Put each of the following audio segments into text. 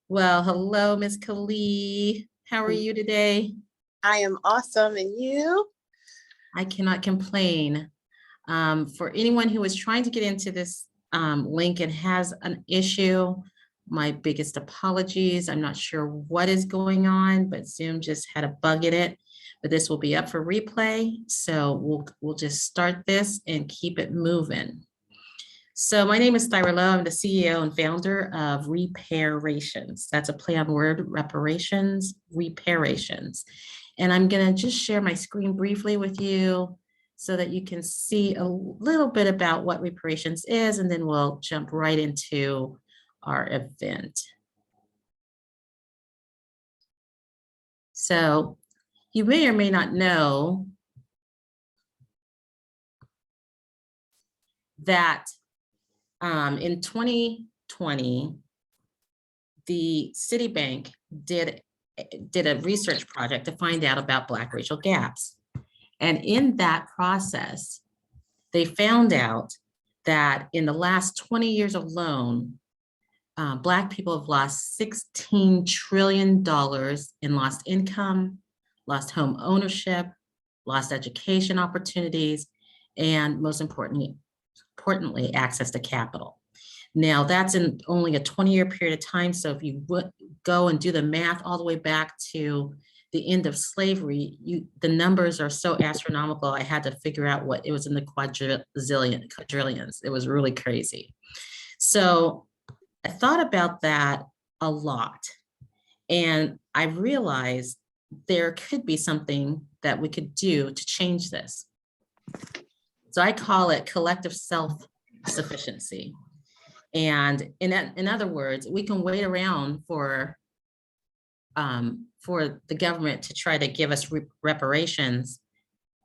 Well, hello, Miss Kali. How are you today? I am awesome. And you? I cannot complain. For anyone who is trying to get into this link and has an issue, my biggest apologies. I'm not sure what is going on, but Zoom just had a bug in it. But this will be up for replay. So we'll just start this and keep it moving. So my name is Thyra Lowe. I'm the CEO and founder of RePAIRations. That's a play on word, reparations, RePAIRations. And I'm gonna just share my screen briefly with you so that you can see a little bit about what reparations is, and then we'll jump right into our event. So you may or may not know that in 2020, the Citibank did a research project to find out about Black racial gaps. And in that process, they found out that in the last 20 years alone, Black people have lost $16 trillion in lost income, lost home ownership, lost education opportunities, and most importantly, access to capital. Now that's in only a 20-year period of time. So if you would go and do the math all the way back to the end of slavery, the numbers are so astronomical. I had to figure out what it was in the quadrillions. It was really crazy. So I thought about that a lot. And I realized there could be something that we could do to change this. So I call it collective self-sufficiency. And in other words, we can wait around for the government to try to give us reparations.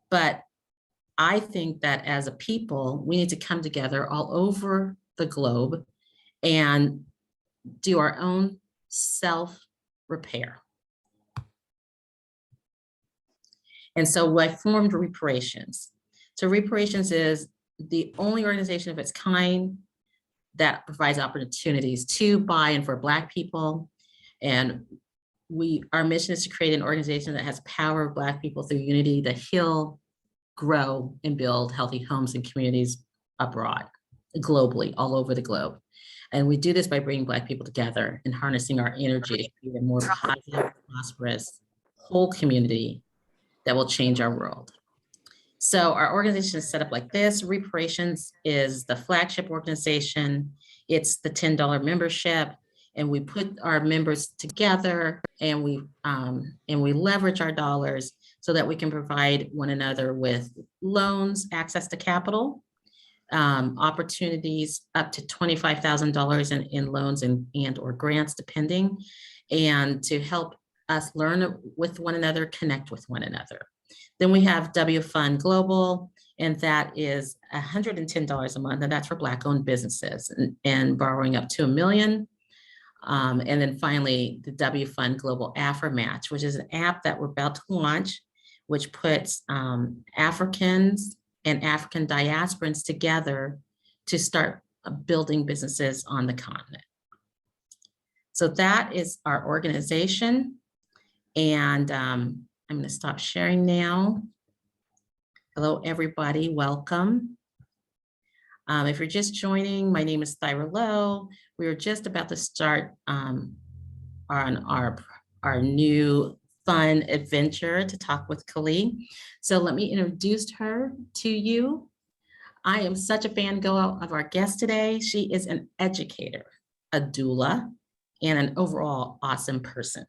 But I think that as a people, we need to come together all over the globe and do our own self-repair. And so I formed RePAIRations. So RePAIRations is the only organization of its kind that provides opportunities to, by, and for Black people. And our mission is to create an organization that has power of Black people through unity to heal, grow, and build healthy homes and communities abroad, globally, all over the globe. And we do this by bringing Black people together and harnessing our energy to create a more positive, prosperous, whole community that will change our world. So our organization is set up like this. RePAIRations is the flagship organization. It's the $10 membership, and we put our members together and we leverage our dollars so that we can provide one another with loans, access to capital, opportunities up to $25,000 in loans and or grants, depending, and to help us learn with one another, connect with one another. Then we have W Fund Global, and that is $110 a month, and that's for Black-owned businesses and borrowing up to $1 million. And then finally, the W Fund Global Afro-Match, which is an app that we're about to launch, which puts Africans and African diasporans together to start building businesses on the continent. So that is our organization. And I'm going to stop sharing now. Hello, everybody. Welcome. If you're just joining, my name is Thyra Lowe. We are just about to start on our new fun adventure to talk with Kali. So let me introduce her to you. I am such a fangirl of our guest today. She is an educator, a doula, and an overall awesome person.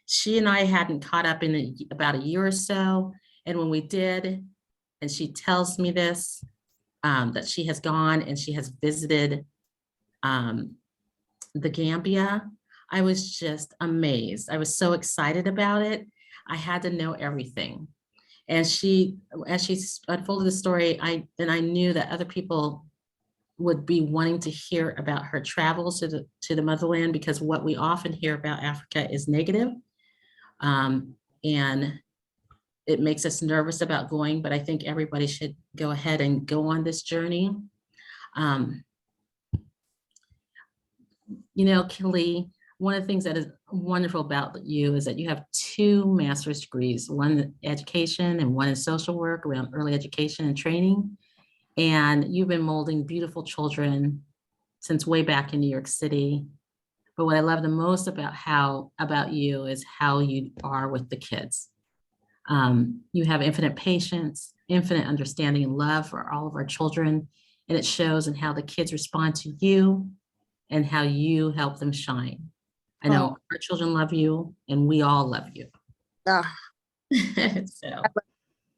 She and I hadn't caught up in about a year or so. And when we did, and she tells me this, that she has gone and she has visited the Gambia, I was just amazed. I was so excited about it. I had to know everything. And as she unfolded the story, I knew that other people would be wanting to hear about her travels to the motherland, because what we often hear about Africa is negative. And it makes us nervous about going, but I think everybody should go ahead and go on this journey. You know, Kali, one of the things that is wonderful about you is that you have 2 master's degrees, one in education and one in social work around early education and training. And you've been molding beautiful children since way back in New York City. But what I love the most about you is how you are with the kids. You have infinite patience, infinite understanding and love for all of our children. And it shows in how the kids respond to you and how you help them shine. I know our children love you and we all love you. Ah, So,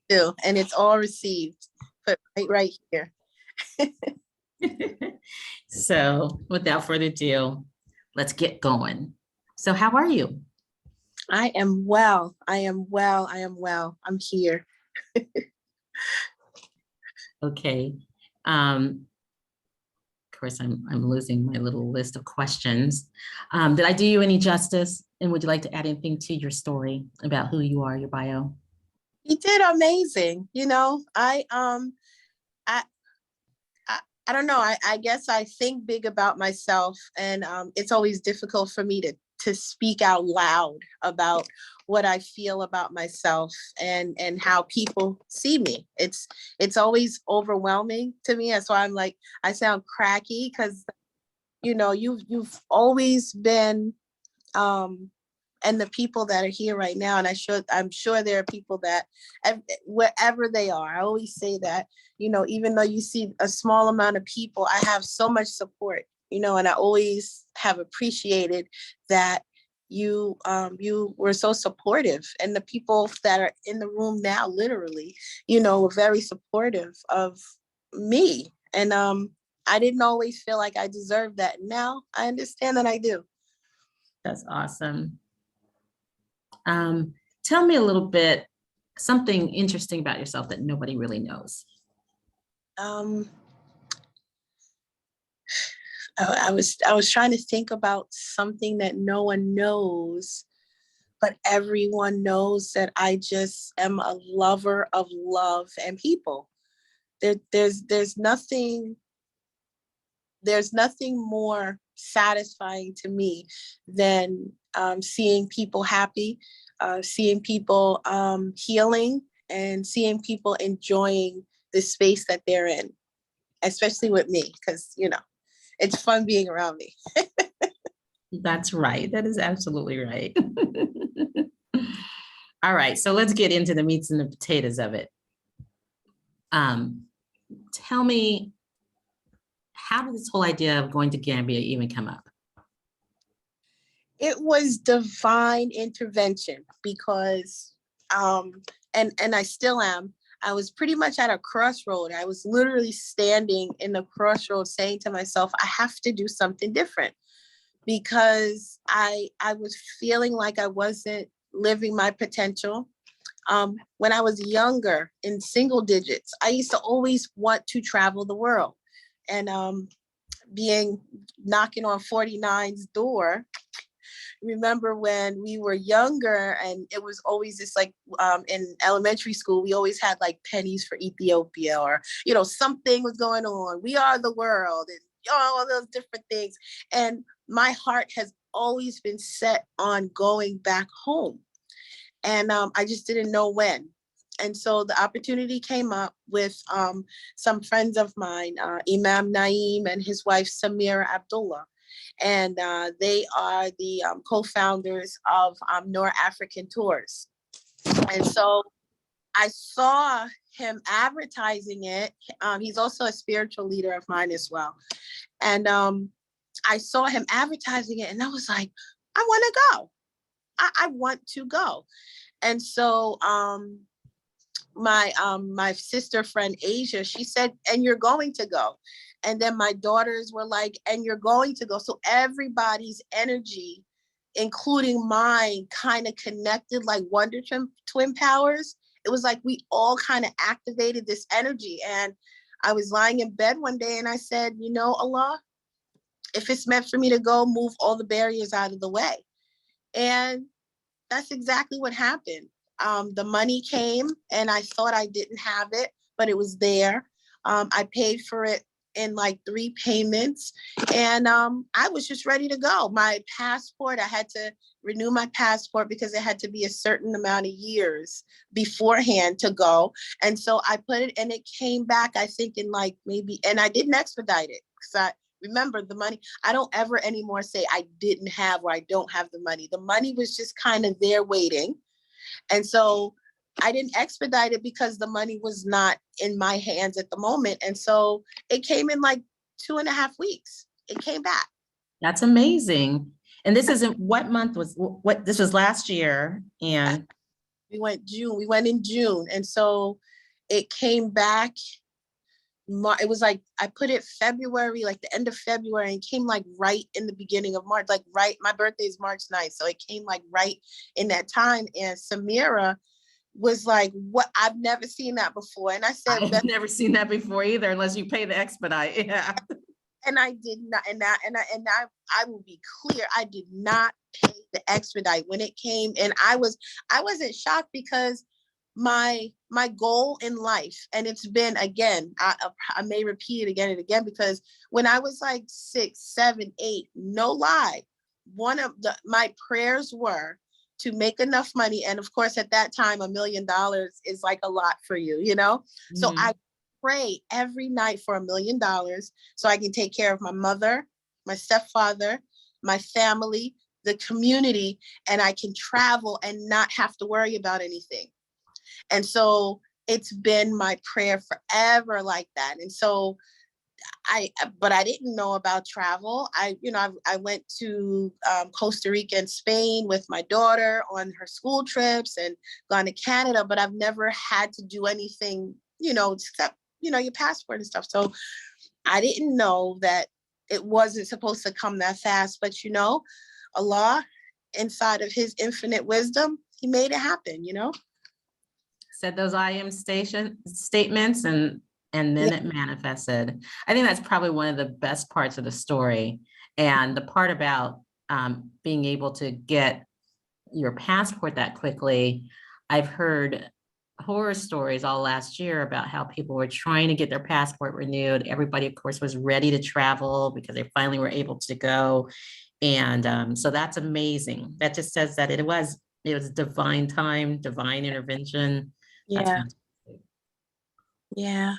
too, and it's all received, but right here. so without further ado, let's get going. So how are you? I am well. I am well. I am well. I'm here. Okay. Of course, I'm losing my little list of questions. Did I do you any justice? And would you like to add anything to your story about who you are, your bio? You did amazing. You know, I I don't know. I guess I think big about myself, and it's always difficult for me to speak out loud about what I feel about myself and how people see me. It's always overwhelming to me. That's why I'm like, I sound cracky because you've always been and the people that are here right now, and I'm sure there are people that wherever they are, I always say that, even though you see a small amount of people, I have so much support, and I always have appreciated that you were so supportive, and the people that are in the room now, literally, were very supportive of me. And I didn't always feel like I deserved that. Now I understand that I do. That's awesome. Tell me a little bit, something interesting about yourself that nobody really knows. I was trying to think about something that no one knows, but everyone knows that I just am a lover of love and people. There's nothing more satisfying to me than seeing people happy, seeing people healing, and seeing people enjoying the space that they're in, especially with me, because it's fun being around me. That's right. That is absolutely right. All right, so let's get into the meats and the potatoes of it. Tell me, how did this whole idea of going to Gambia even come up? It was divine intervention because, and I still am. I was pretty much at a crossroad. I was literally standing in the crossroad saying to myself, I have to do something different, because I was feeling like I wasn't living my potential. When I was younger, in single digits, I used to always want to travel the world. And being knocking on 49's door, remember when we were younger, and it was always this, like, in elementary school, we always had like pennies for Ethiopia, or something was going on, we are the world, and all those different things. And my heart has always been set on going back home, and I just didn't know when. And so the opportunity came up with some friends of mine, Imam Naeem and his wife Samira Abdullah, and they are the co-founders of Nor African Tours. And so I saw him advertising it. He's also a spiritual leader of mine as well. And I saw him advertising it, and I was like, I want to go. I want to go. And so my sister friend Asia, she said, and you're going to go. And then my daughters were like, and you're going to go. So everybody's energy, including mine, kind of connected like Wonder Twin powers. It was like we all kind of activated this energy. And I was lying in bed one day and I said, Allah, if it's meant for me to go, move all the barriers out of the way. And that's exactly what happened. The money came, and I thought I didn't have it, but it was there. I paid for it in like 3 payments. And I was just ready to go. My passport, I had to renew my passport because it had to be a certain amount of years beforehand to go. And so I put it, and it came back, I think in like maybe, and I didn't expedite it because I remember the money. I don't ever anymore say I didn't have or I don't have the money. The money was just kind of there waiting. And so I didn't expedite it because the money was not in my hands at the moment. And so it came in like 2.5 weeks. It came back. That's amazing. And this isn't, what month was, what, this was last year, and We went in June. And so it came back. It was like, I put it February, like the end of February, and came like right in the beginning of March, like right, my birthday is March 9th. So it came like right in that time. And Samira was like, what, I've never seen that before. And I said, I've never seen that before either, unless you pay the expedite. Yeah. and I did not, I will be clear, I did not pay the expedite when it came. And I wasn't shocked because my goal in life, and it's been, again, I may repeat it again and again, because when I was like 6, 7, 8, no lie, one of my prayers were to make enough money. And of course, at that time, $1 million is like a lot for you, you know? Mm-hmm. So I pray every night for $1 million so I can take care of my mother, my stepfather, my family, the community, and I can travel and not have to worry about anything. And so it's been my prayer forever like that. And so but I didn't know about travel. I went to Costa Rica and Spain with my daughter on her school trips, and gone to Canada, but I've never had to do anything, except, your passport and stuff. So I didn't know that it wasn't supposed to come that fast, but Allah, inside of his infinite wisdom, he made it happen, Said those I am statements, and then it manifested. I think that's probably one of the best parts of the story. And the part about being able to get your passport that quickly, I've heard horror stories all last year about how people were trying to get their passport renewed. Everybody, of course, was ready to travel because they finally were able to go. And so that's amazing. That just says that it was divine time, divine intervention. Yeah. Yeah.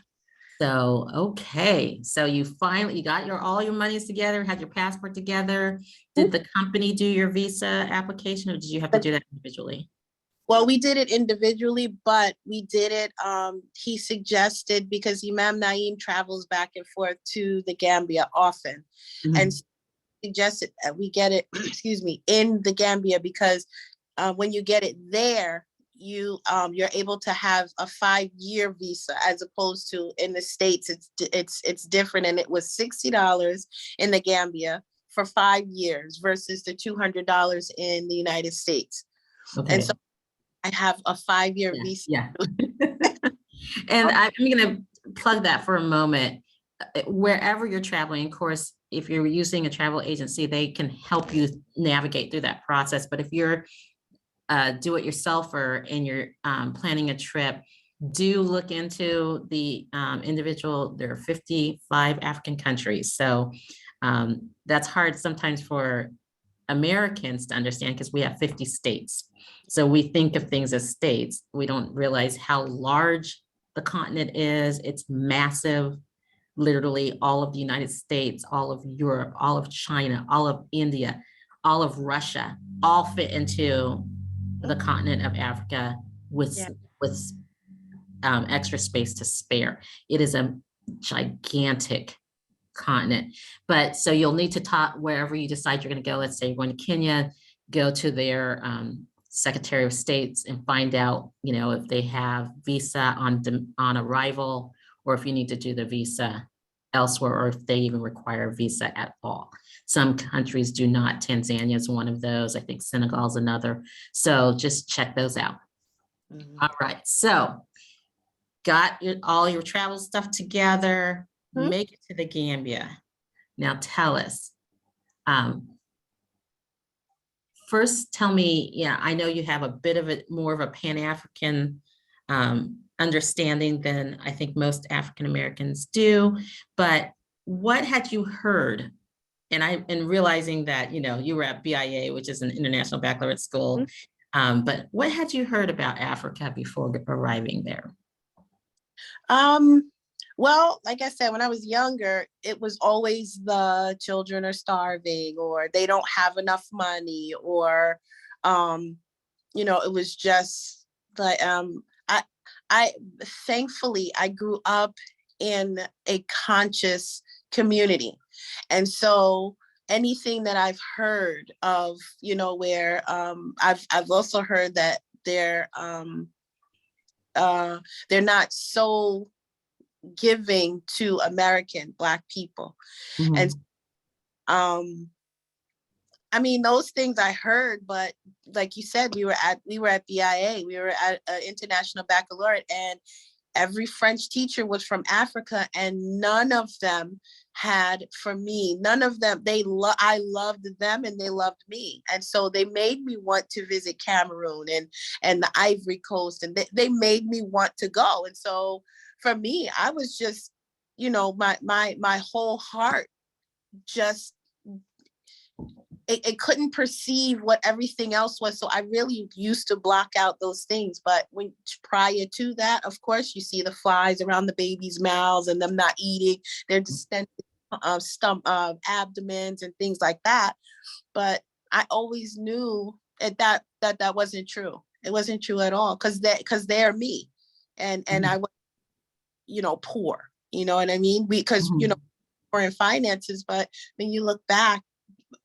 So, okay. So you got all your monies together, had your passport together. Did the company do your visa application, or did you have to do that individually? Well, we did it individually, but we did it, he suggested, because Imam Naeem travels back and forth to the Gambia often, and suggested that we get it, in the Gambia, because when you get it there, you're able to have a 5-year visa, as opposed to in the States, it's different. And it was $60 in the Gambia for 5 years versus the $200 in the United States. Okay. And so I have a 5-year visa. Yeah. And I'm going to plug that for a moment. Wherever you're traveling, of course, if you're using a travel agency, they can help you navigate through that process. But if you're do-it-yourselfer and you're planning a trip, do look into the individual. There are 55 African countries. So that's hard sometimes for Americans to understand, because we have 50 states. So we think of things as states. We don't realize how large the continent is. It's massive. Literally all of the United States, all of Europe, all of China, all of India, all of Russia, all fit into the continent of Africa with extra space to spare. It is a gigantic continent. But so you'll need to talk wherever you decide you're going to go. Let's say you're going to Kenya, go to their Secretary of States and find out, if they have visa on arrival, or if you need to do the visa elsewhere, or if they even require a visa at all. Some countries do not. Tanzania is one of those. I think Senegal is another. So just check those out. All right. So got all your travel stuff together, make it to the Gambia. Now tell us, first tell me, I know you have a bit of more of a Pan-African understanding than I think most African Americans do, but what had you heard? And realizing that, you were at BIA, which is an international baccalaureate school. But what had you heard about Africa before arriving there? Well, like I said, when I was younger, it was always the children are starving or they don't have enough money or, it was just like, I thankfully I grew up in a conscious community. And so anything that I've heard of, where I've also heard that they're not so giving to American Black people. And I mean, those things I heard, but like you said, we were at BIA, we were at International Baccalaureate, and every French teacher was from Africa, and none of them had, for me, none of them, I loved them and they loved me. And so they made me want to visit Cameroon and the Ivory Coast, and they made me want to go. And so for me, I was just, my whole heart just, it couldn't perceive what everything else was. So I really used to block out those things. But prior to that, of course, you see the flies around the baby's mouths and them not eating, their distended abdomens and things like that. But I always knew that wasn't true. It wasn't true at all, because they're me, and I was, poor. You know what I mean? Because poor in finances, but when you look back,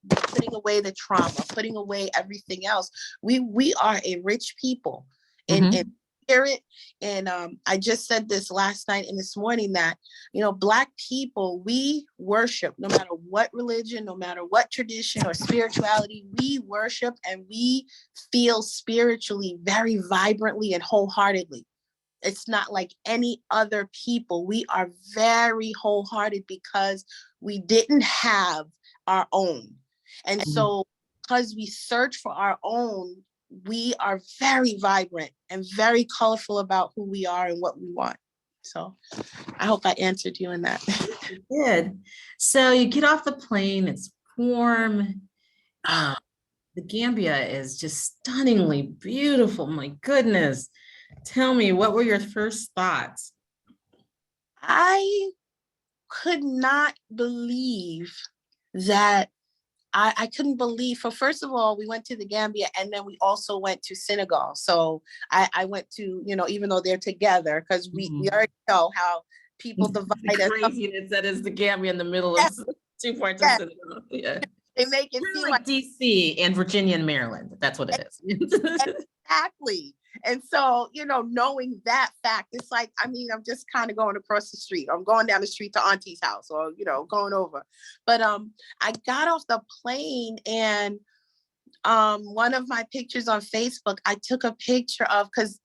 putting away the trauma, putting away everything else, we are a rich people in spirit. And I just said this last night and this morning that, Black people, we worship no matter what religion, no matter what tradition or spirituality, we worship and we feel spiritually very vibrantly and wholeheartedly. It's not like any other people. We are very wholehearted because we didn't have our own. And so because we search for our own, we are very vibrant and very colorful about who we are and what we want. So I hope I answered you in that. You did. So you get off the plane, it's warm. The Gambia is just stunningly beautiful. My goodness. Tell me, what were your first thoughts? I could not believe that I couldn't believe, first of all, we went to the Gambia and then we also went to Senegal. So I went to, even though they're together, because we already know how people divide the craziness that is the Gambia in the middle of two parts of Senegal. Yeah. They make it seem like DC and Virginia and Maryland. That's what it is. Exactly. And so, knowing that fact, it's like, I'm just kind of going across the street. I'm going down the street to Auntie's house or, going over. But I got off the plane and one of my pictures on Facebook, I took a picture of, because,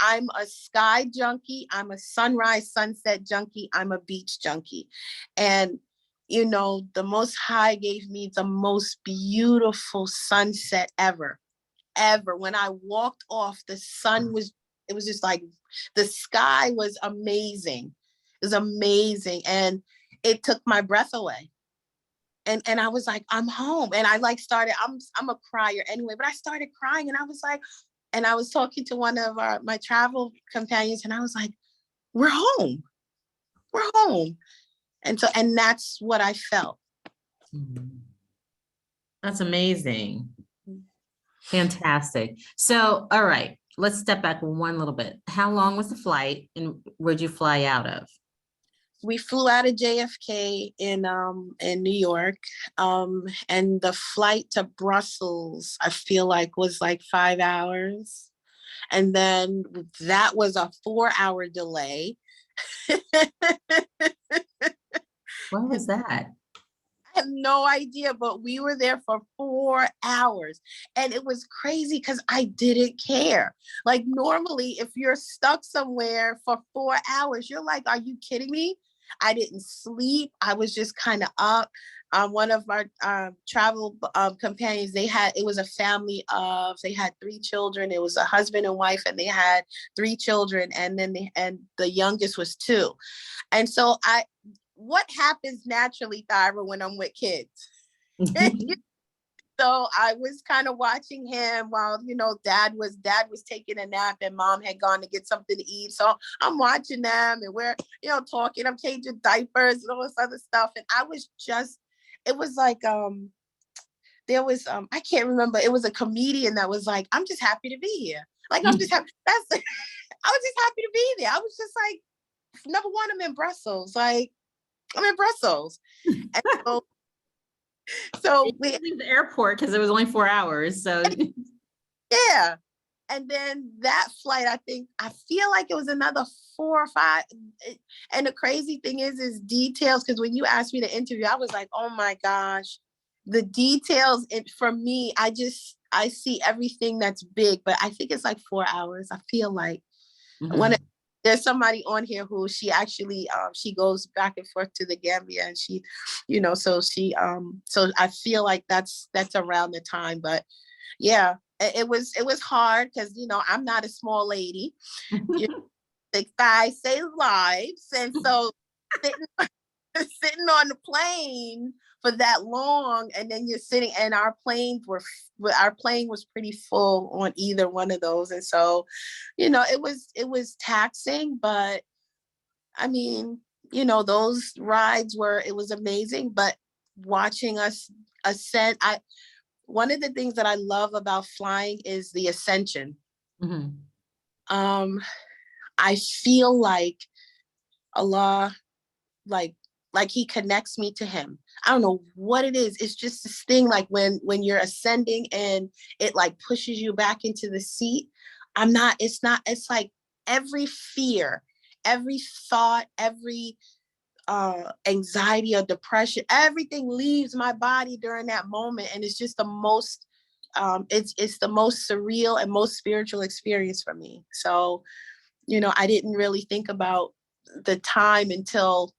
I'm a sky junkie. I'm a sunrise, sunset junkie. I'm a beach junkie. And, the Most High gave me the most beautiful sunset ever. When I walked off, the sun it was just like, the sky was amazing. It was amazing. And it took my breath away. And I was like, I'm home. And I started, I'm a crier anyway, but I started crying and I was like, and I was talking to one of my travel companions and I was like, we're home. We're home. And that's what I felt. That's amazing. Fantastic. So, all right, let's step back one little bit. How long was the flight and where'd you fly out of? We flew out of JFK in New York, and the flight to Brussels, I feel like, was like 5 hours. And then that was a 4-hour delay. What was that? I have no idea, but we were there for 4 hours and it was crazy because I didn't care. Like, normally, if you're stuck somewhere for 4 hours, you're like, are you kidding me? I didn't sleep. I was just kind of up. One of our travel companions, it was a family they had 3 children. It was a husband and wife, and they had 3 children, and then the youngest was 2. And so what happens naturally, Thyra, when I'm with kids? So I was kind of watching him while, dad was taking a nap and mom had gone to get something to eat. So I'm watching them and we're, talking, I'm changing diapers and all this other stuff. And it was like, there was, I can't remember, it was a comedian that was like, I'm just happy to be here. Like, I'm just happy. I was just happy to be there. I was just like, number one, I'm in Brussels. Like, I'm in Brussels. And so we leave the airport because it was only 4 hours. So yeah. And then that flight, I feel like it was another 4 or 5. And the crazy thing is details. Because when you asked me to interview, I was like, oh my gosh, the details. For me, I see everything that's big, but I think it's like 4 hours. I feel like there's somebody on here who she actually, she goes back and forth to the Gambia and she, so I feel like that's around the time, but yeah, it was hard because, I'm not a small lady. Thick thighs save lives. And so sitting on the plane for that long, and then you're sitting, and our plane was pretty full on either one of those. And so, it was taxing, but I mean, those rides it was amazing, but watching us ascend, one of the things that I love about flying is the ascension. I feel like Allah, like he connects me to him. I don't know what it is. It's just this thing, like when you're ascending and it like pushes you back into the seat. It's like every fear, every thought, every anxiety or depression, everything leaves my body during that moment. And it's just the most, it's the most surreal and most spiritual experience for me. So, I didn't really think about the time until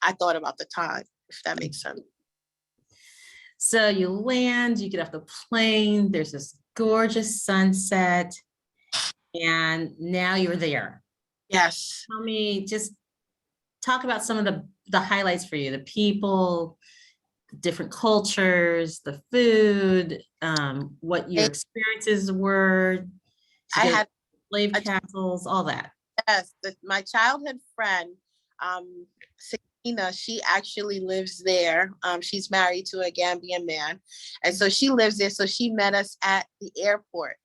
I thought about the time, if that makes sense. So you land, you get off the plane, there's this gorgeous sunset, and now you're there. Yes. Tell me, just talk about some of the highlights for you, the people, the different cultures, the food, what your experiences were. I had slave castles, all that. Yes, my childhood friend, Sakina, she actually lives there. She's married to a Gambian man. And so she lives there. So she met us at the airport.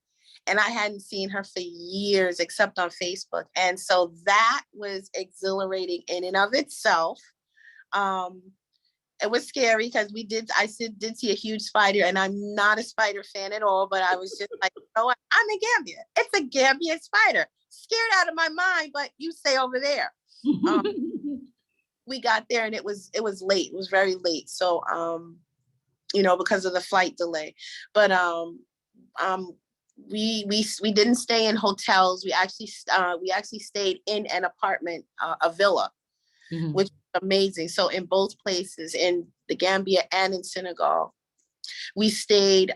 And I hadn't seen her for years except on Facebook. And so that was exhilarating in and of itself. It was scary because I did see a huge spider, and I'm not a spider fan at all, but I was just like, what? I'm in Gambia. It's a Gambian spider. Scared out of my mind, but you stay over there. We got there and it was late. It was very late. So, because of the flight delay, but, we didn't stay in hotels. We actually stayed in an apartment, a villa, which is amazing. So in both places, in the Gambia and in Senegal, we stayed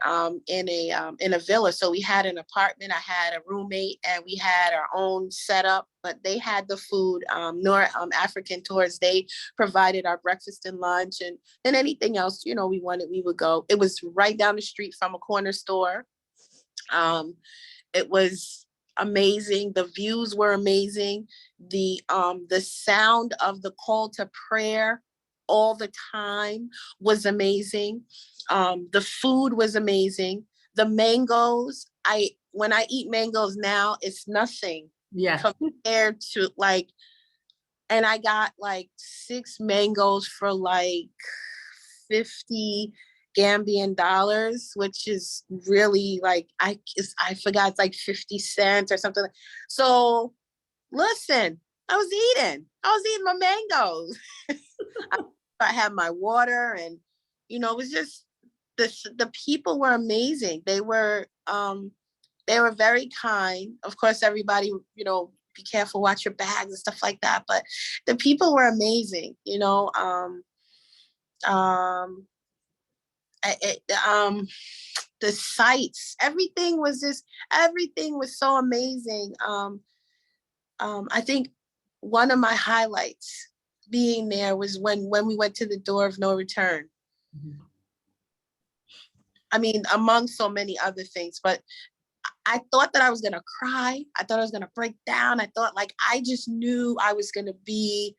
in a villa. So we had an apartment, I had a roommate, and we had our own setup, but they had the food. African Tours, they provided our breakfast and lunch, and then anything else, we wanted, we would go. It was right down the street from a corner store. It was amazing. The views were amazing. The sound of the call to prayer all the time was amazing. The food was amazing. The mangoes, when I eat mangoes now, it's nothing compared to and I got 6 mangoes for 50 Gambian dollars, which is really I forgot, it's 50 cents or something. So listen, I was eating my mangoes. I had my water, and it was just the people were amazing. They were very kind. Of course, everybody, be careful, watch your bags and stuff like that. But the people were amazing. The sights, everything was so amazing. I think one of my highlights being there was when we went to the door of no return. Mhm. I mean, among so many other things, but I thought that I was gonna cry. I thought I was gonna break down. I thought, like, I just knew I was gonna be,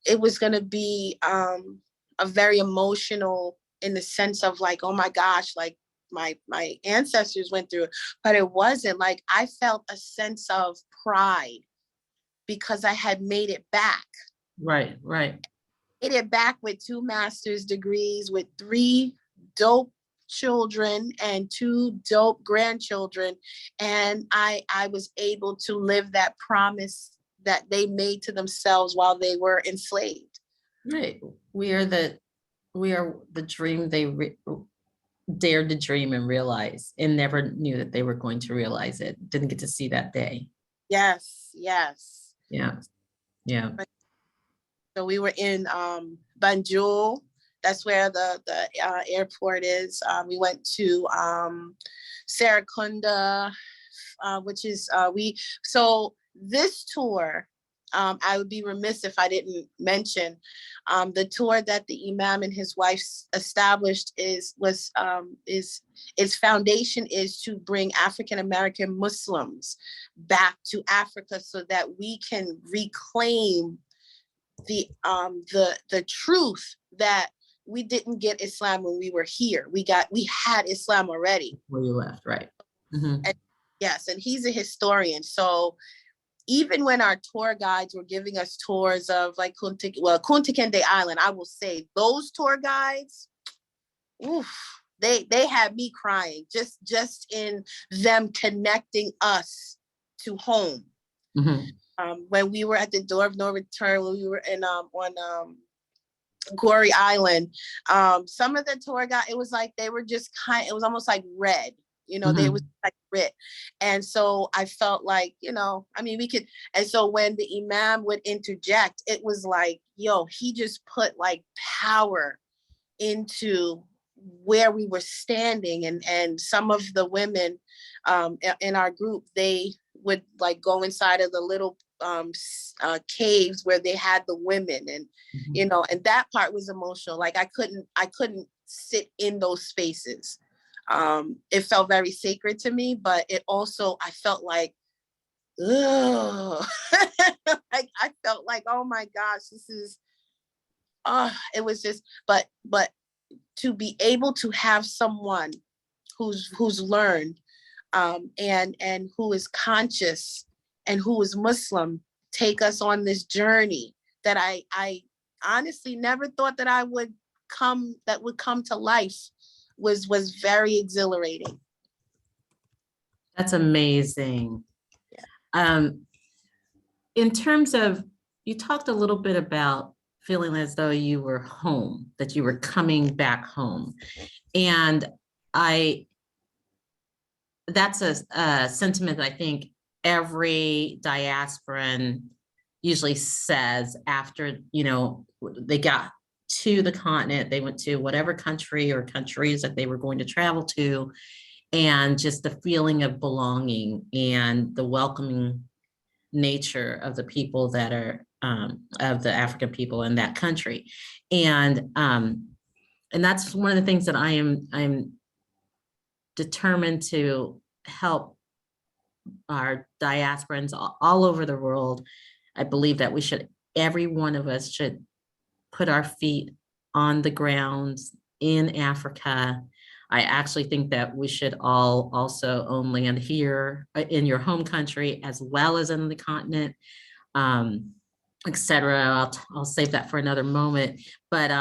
it was gonna be a very emotional, in the sense of like, oh my gosh, like my ancestors went through it. But it wasn't. Like, I felt a sense of pride because I had made it back. Right, right. Made it back with 2 master's degrees, with 3 dope children and 2 dope grandchildren. And I was able to live that promise that they made to themselves while they were enslaved. Right. We are the dream they dared to dream and realize, and never knew that they were going to realize it. Didn't get to see that day. Yes, yes. Yeah. Yeah. So we were in Banjul. That's where the airport is. We went to Serekunda, which is so this tour, I would be remiss if I didn't mention the tour that the Imam and his wife established its foundation is to bring African American Muslims back to Africa so that we can reclaim the truth that we didn't get Islam when we were here. We had Islam already. Where you left, right. Mm-hmm. And yes, and he's a historian. So even when our tour guides were giving us tours of like Kuntikende Island, I will say those tour guides, oof, they had me crying just in them connecting us to home. Mm-hmm. When we were at the door of no return, when we were in on Goree Island, some of the tour guide, it was like they were just it was almost like red, they was like red. And so I felt like, I mean, we could, and so when the Imam would interject, it was like, yo, he just put like power into where we were standing. And some of the women in our group, they would like go inside of the little caves where they had the women, and and that part was emotional. Like I couldn't sit in those spaces. It felt very sacred to me, but it also, I felt like, ugh. Like I felt like, oh my gosh, this is it was just, but to be able to have someone who's learned and who is conscious and who is Muslim take us on this journey that I honestly never thought that would come to life was very exhilarating. That's amazing. Yeah. In terms of, you talked a little bit about feeling as though you were home, that you were coming back home. And that's a sentiment that I think every diasporan usually says after, they got to the continent, they went to whatever country or countries that they were going to travel to, and just the feeling of belonging and the welcoming nature of the people that are of the African people in that country. And that's one of the things that I'm determined to help our diasporans all over the world. I believe that every one of us should put our feet on the ground in Africa. I actually think that we should all also own land here in your home country, as well as in the continent, etc. I'll save that for another moment. But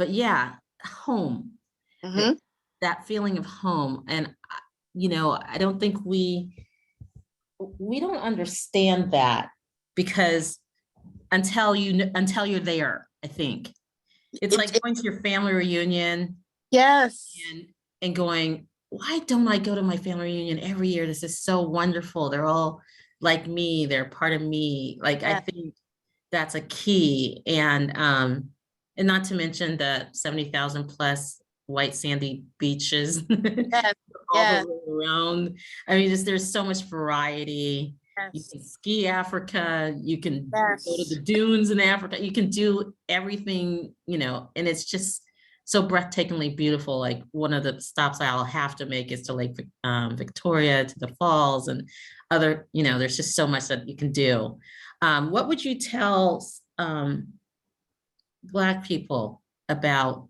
yeah, home, that feeling of home. And, I don't think we don't understand that, because until you're there, I think. It's like going to your family reunion. Yes. And going, why don't I go to my family reunion every year? This is so wonderful. They're all like me. They're part of me. Like, yes. I think that's a key. And not to mention the 70,000 plus white sandy beaches. Yes. All the way around. I mean, there's so much variety. You Yes. can ski Africa, you can go to Yes. the dunes in Africa, you can do everything, you know, and it's just so breathtakingly beautiful. Like one of the stops I'll have to make is to Victoria, to the falls and other, you know, there's just so much that you can do. What would you tell Black people about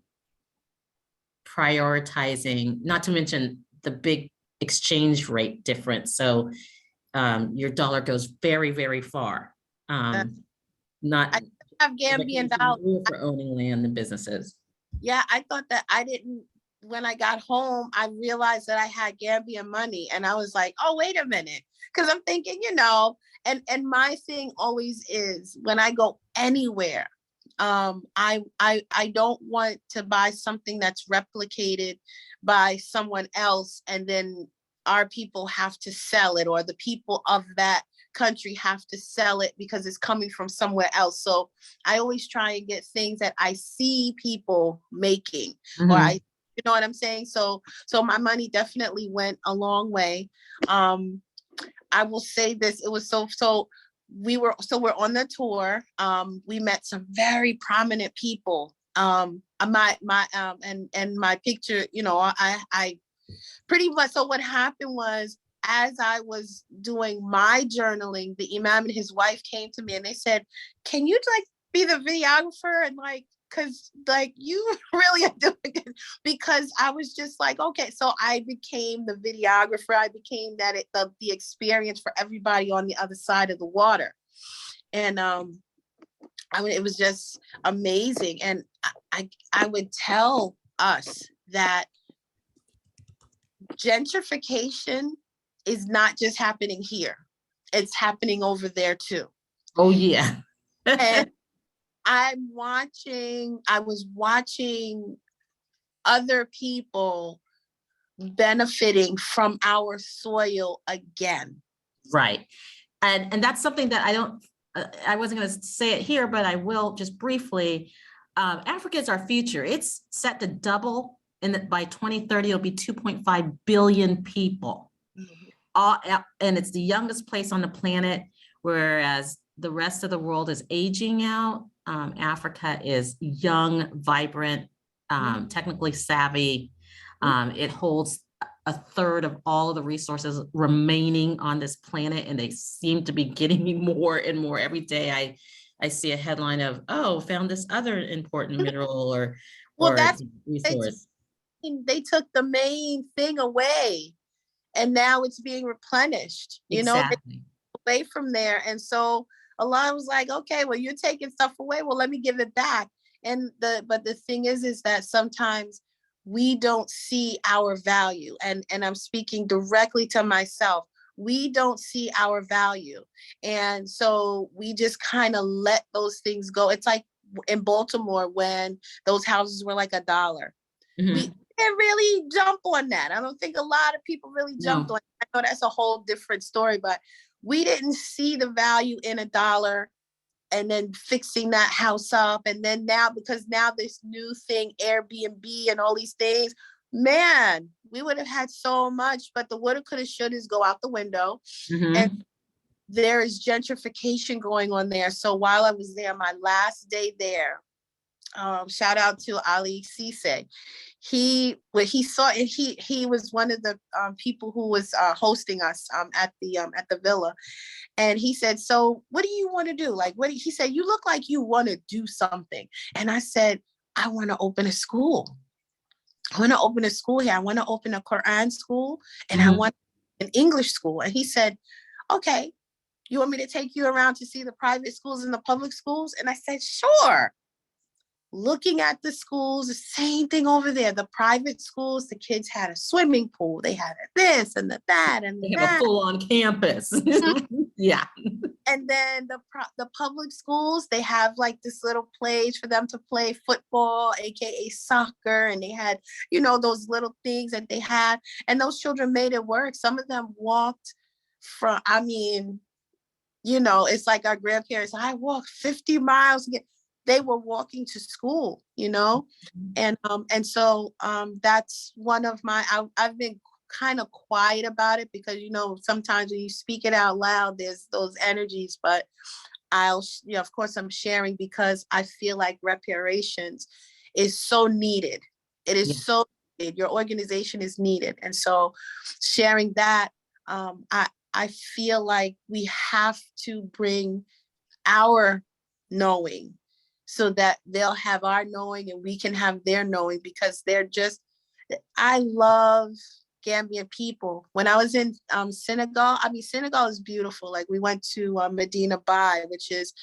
prioritizing, not to mention the big exchange rate difference? So your dollar goes very, very far. Uh, Not I have as a Gambian country dollars. rule for owning land and businesses. Yeah, I thought that I didn't, when I got home, I realized that I had Gambian money and I was like, oh, wait a minute. Cause I'm thinking, you know, and my thing always is when I go anywhere, I don't want to buy something that's replicated by someone else and then our people have to sell it, or the people of that country have to sell it because it's coming from somewhere else. So I always try and get things that I see people making, or Mhm. you know what I'm saying? So my money definitely went a long way. I will say this, it was so we're on the tour. We met some very prominent people. And my picture, you know, I pretty much, so what happened was, as I was doing my journaling, the imam and his wife came to me and they said, can you like be the videographer and like, cause like you really are doing it, because I was just like, okay, so I became the videographer. I became the experience for everybody on the other side of the water. And I mean, it was just amazing. And I would tell us that gentrification is not just happening here, it's happening over there too. Oh yeah. And I was watching other people benefiting from our soil again. Right. And that's something that I wasn't going to say it here, but I will just briefly. Africa is our future. It's set to double, and by 2030, it'll be 2.5 billion people. And it's the youngest place on the planet, whereas the rest of the world is aging out. Africa is young, vibrant, technically savvy. It holds a third of all of the resources remaining on this planet, and they seem to be getting more and more every day. I see a headline of, oh, found this other important mineral Well, or that's resource. they took the main thing away and now it's being replenished, you know, they Exactly. away from there. And so Allah was like, okay, well, you're taking stuff away, well, let me give it back. But the thing is that sometimes we don't see our value, and I'm speaking directly to myself. We don't see our value, and so we just kind of let those things go. It's like in Baltimore when those houses were like $1. We Mhm. didn't really jump on that. I don't think a lot of people really jumped No. on it. I know that's a whole different story, but we didn't see the value in $1 and then fixing that house up. And then now, because now this new thing, Airbnb and all these things, man, we would have had so much, but the woulda, coulda, shouldas go out the window. And Mhm. there is gentrification going on there. So while I was there, my last day there, shout out to Ali Cisse. He saw, and he was one of the people who was hosting us at the villa, and he said, "So what do you want to do? Like, he said, you look like you want to do something." And I said, "I want to open a school. I want to open a school here. I want to open a Quran school, and I Mhm. want an English school." And he said, "Okay, you want me to take you around to see the private schools and the public schools?" And I said, "Sure." Looking at the schools, the same thing over there. The private schools, the kids had a swimming pool. They had this and that and They have a that. full-on campus. Yeah. And then the public schools, they have like this little place for them to play football, aka soccer, and they had, you know, those little things that they had, and those children made it work. Some of them walked from, I mean, you know, it's like our grandparents. I walked 50 miles. They were walking to school, you know, and so that's one of my. I've been kind of quiet about it because, you know, sometimes when you speak it out loud, there's those energies, but you know, of course I'm sharing because I feel like reparations is so needed. It is Yeah. so needed. Your organization is needed. And so sharing that, I feel like we have to bring our knowing so that they'll have our knowing and we can have their knowing because they're just, I love Gambian people. When I was in Senegal, I mean, Senegal is beautiful. Like we went to Medina Bay, which is,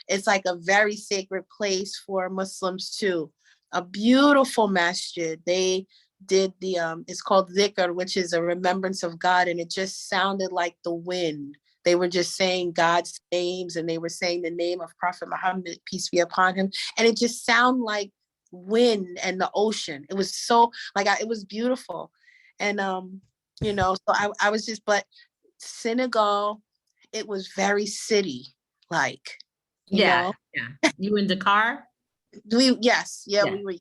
it's like a very sacred place for Muslims too. A beautiful masjid. They did the, it's called dhikr, which is a remembrance of God. And it just sounded like the wind. They were just saying God's names and they were saying the name of Prophet Muhammad, peace be upon him. And it just sounded like wind and the ocean. It was so like, it was beautiful. And, you know, so I was just, but Senegal, it was very city like, you Yeah. know, Yeah. You in Dakar? yes, yeah, Yeah. we were.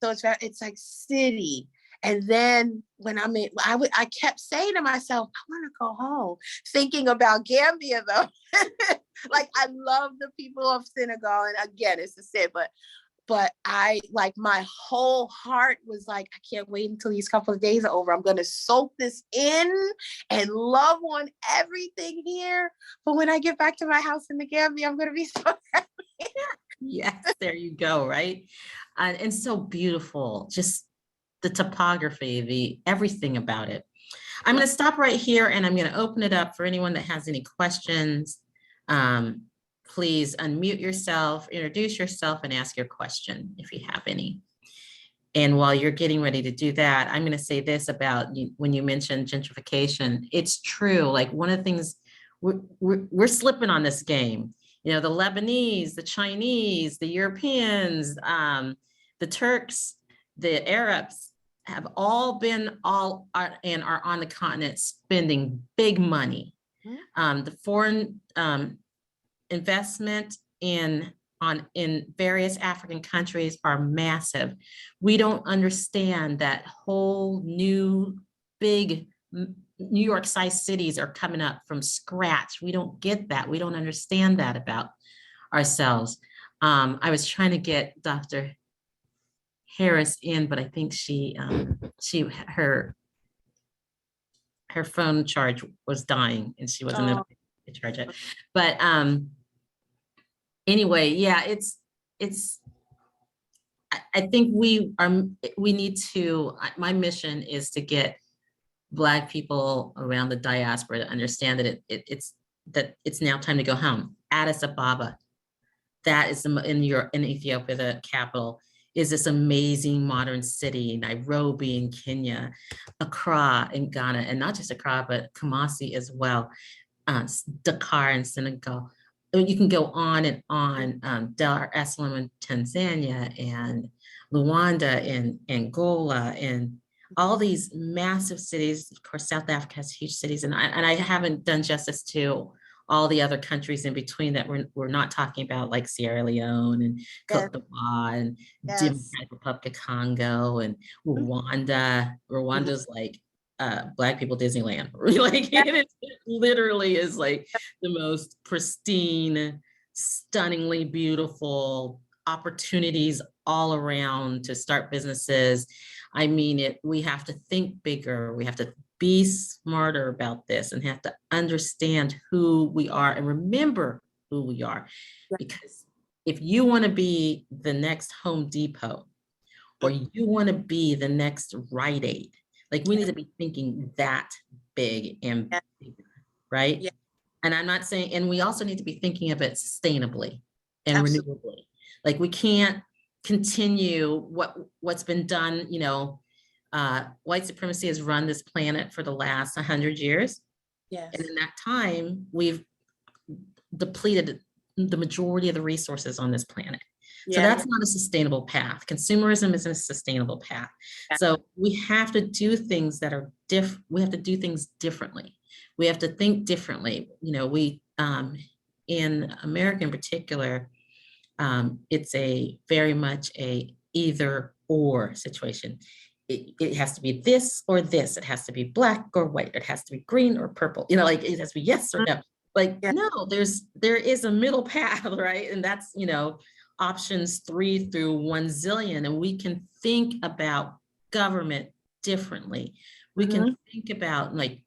So it's like city. And then when I kept saying to myself, I want to go home, thinking about Gambia though. Like I love the people of Senegal. And again, it's the same, but I like my whole heart was like, I can't wait until these couple of days are over. I'm going to soak this in and love on everything here. But when I get back to my house in the Gambia, I'm going to be so happy. Yes, there you go, right? And so beautiful, just the topography, the everything about it. I'm going to stop right here and I'm going to open it up for anyone that has any questions. Please unmute yourself, introduce yourself, and ask your question if you have any. And while you're getting ready to do that, I'm going to say this about you, when you mentioned gentrification, it's true. Like one of the things we're slipping on this game. You know, the Lebanese, the Chinese, the Europeans, the Turks, the Arabs have all been and are on the continent spending big money. The foreign investment in various African countries are massive. We don't understand that whole new big New York-sized cities are coming up from scratch. We don't get that. We don't understand that about ourselves. I was trying to get Dr. Harris in, but I think her phone charge was dying and she wasn't able to charge it. But anyway, yeah, I think we need to, my mission is to get Black people around the diaspora to understand that it's now time to go home. Addis Ababa, that is in Ethiopia, the capital, is this amazing modern city. Nairobi in Kenya, Accra in Ghana, and not just Accra, but Kumasi as well. Dakar in Senegal. You can go on and on. Dar es Salaam in Tanzania, and Luanda in Angola, and all these massive cities. Of course, South Africa has huge cities, and I haven't done justice to all the other countries in between that we're not talking about, like Sierra Leone and Cote d'Ivoire and Democratic Republic of Congo and Rwanda. Rwanda's like Black people Disneyland. Like it literally is like the most pristine, stunningly beautiful opportunities all around to start businesses. I mean, we have to think bigger. We have to be smarter about this and have to understand who we are and remember who we are. Because if you want to be the next Home Depot, or you want to be the next Rite Aid, like we need to be thinking that big and bigger, right? Yeah. And I'm not saying, and we also need to be thinking of it sustainably and renewably. Like we can't continue what's been done, you know, white supremacy has run this planet for the last 100 years. Yes. And in that time, we've depleted the majority of the resources on this planet. So that's not a sustainable path. Consumerism isn't a sustainable path. So we have to do things that are different. We have to do things differently. We have to think differently. You know, we, in America in particular, it's very much a either or situation. it has to be this or this. It has to be black or white. It has to be green or purple. You know, like it has to be yes or no. Like, Yeah. no, there is a middle path, right? And that's, you know, options 3 through 1 zillion. And we can think about government differently. We can think about, like,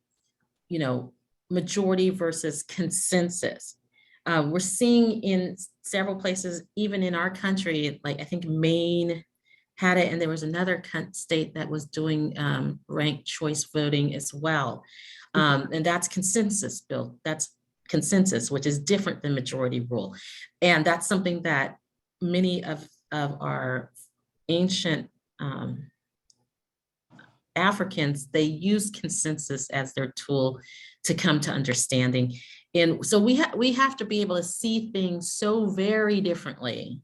you know, majority versus consensus. We're seeing in several places, even in our country, like I think Maine had it, and there was another state that was doing ranked choice voting as well. And that's consensus, Bill. That's consensus, which is different than majority rule. And that's something that many of our ancient Africans, they use consensus as their tool to come to understanding. And so we have to be able to see things so very differently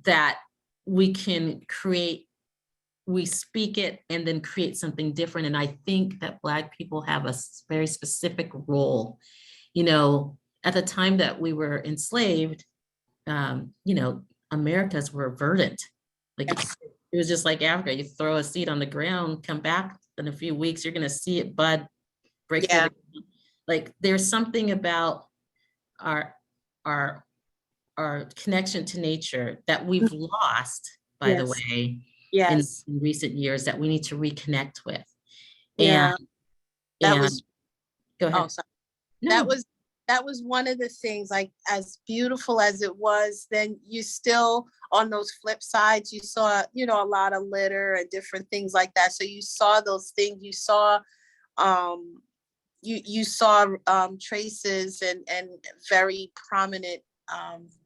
that we can create, we speak it and then create something different. And I think that Black people have a very specific role. You know, at the time that we were enslaved, you know, Americas were verdant. Like it was just like Africa. You throw a seed on the ground, come back in a few weeks, you're gonna see it bud, break through. Like there's something about our connection to nature that we've lost, by the way, in recent years, that we need to reconnect with. And that was, go ahead. oh, sorry. No. That was one of the things, like as beautiful as it was, then you still, on those flip sides, you saw, you know, a lot of litter and different things like that. So you saw those things, you saw you saw traces and very prominent,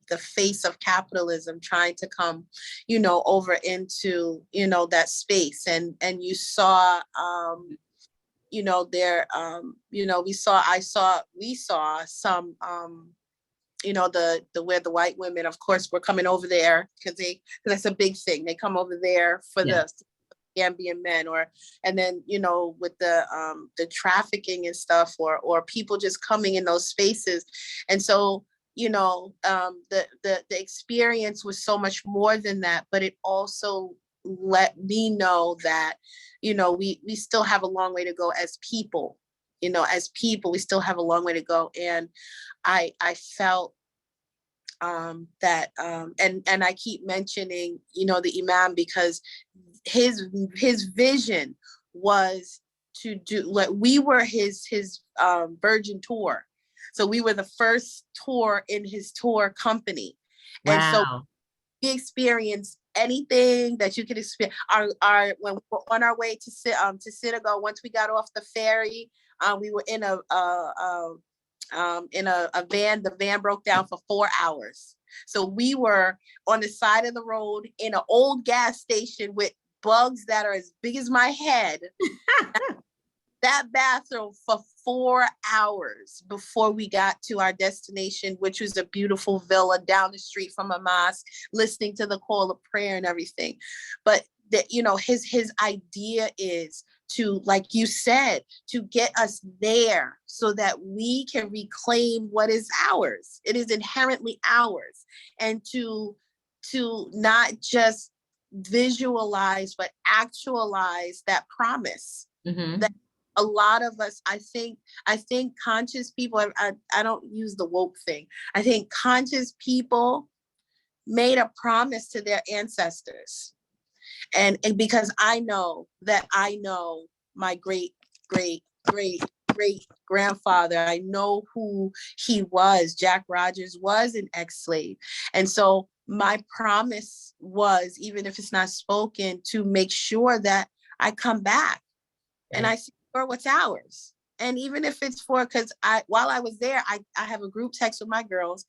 the face of capitalism trying to come, you know, over into, you know, that space. And you saw, you know, there, you know, we saw some, you know, where the white women, of course, were coming over there because that's a big thing. They come over there for the Gambian men, and then, you know, with the trafficking and stuff, or people just coming in those spaces. And so, you know, the experience was so much more than that, but it also let me know that, you know, we still have a long way to go as people. You know, as people, we still have a long way to go. And I felt that, and I keep mentioning, you know, the Imam, because his vision was to do, like, we were his Virgin tour. So we were the first tour in his tour company. Wow. And so we experienced anything that you could experience. Our when we were on our way to synagogue, once we got off the ferry, we were in a van. The van broke down for 4 hours. So we were on the side of the road in an old gas station with bugs that are as big as my head. That bathroom for 4 hours before we got to our destination, which was a beautiful villa down the street from a mosque, listening to the call of prayer and everything. But that, you know, his idea is to, like you said, to get us there so that we can reclaim what is ours. It is inherently ours. And to not just visualize, but actualize that promise. That a lot of us, I think conscious people, I don't use the woke thing. I think conscious people made a promise to their ancestors. And because I know my great grandfather, I know who he was. Jack Rogers was an ex-slave. And so my promise was, even if it's not spoken, to make sure that I come back and I secure what's ours. And even if it's because while I was there, I have a group text with my girls,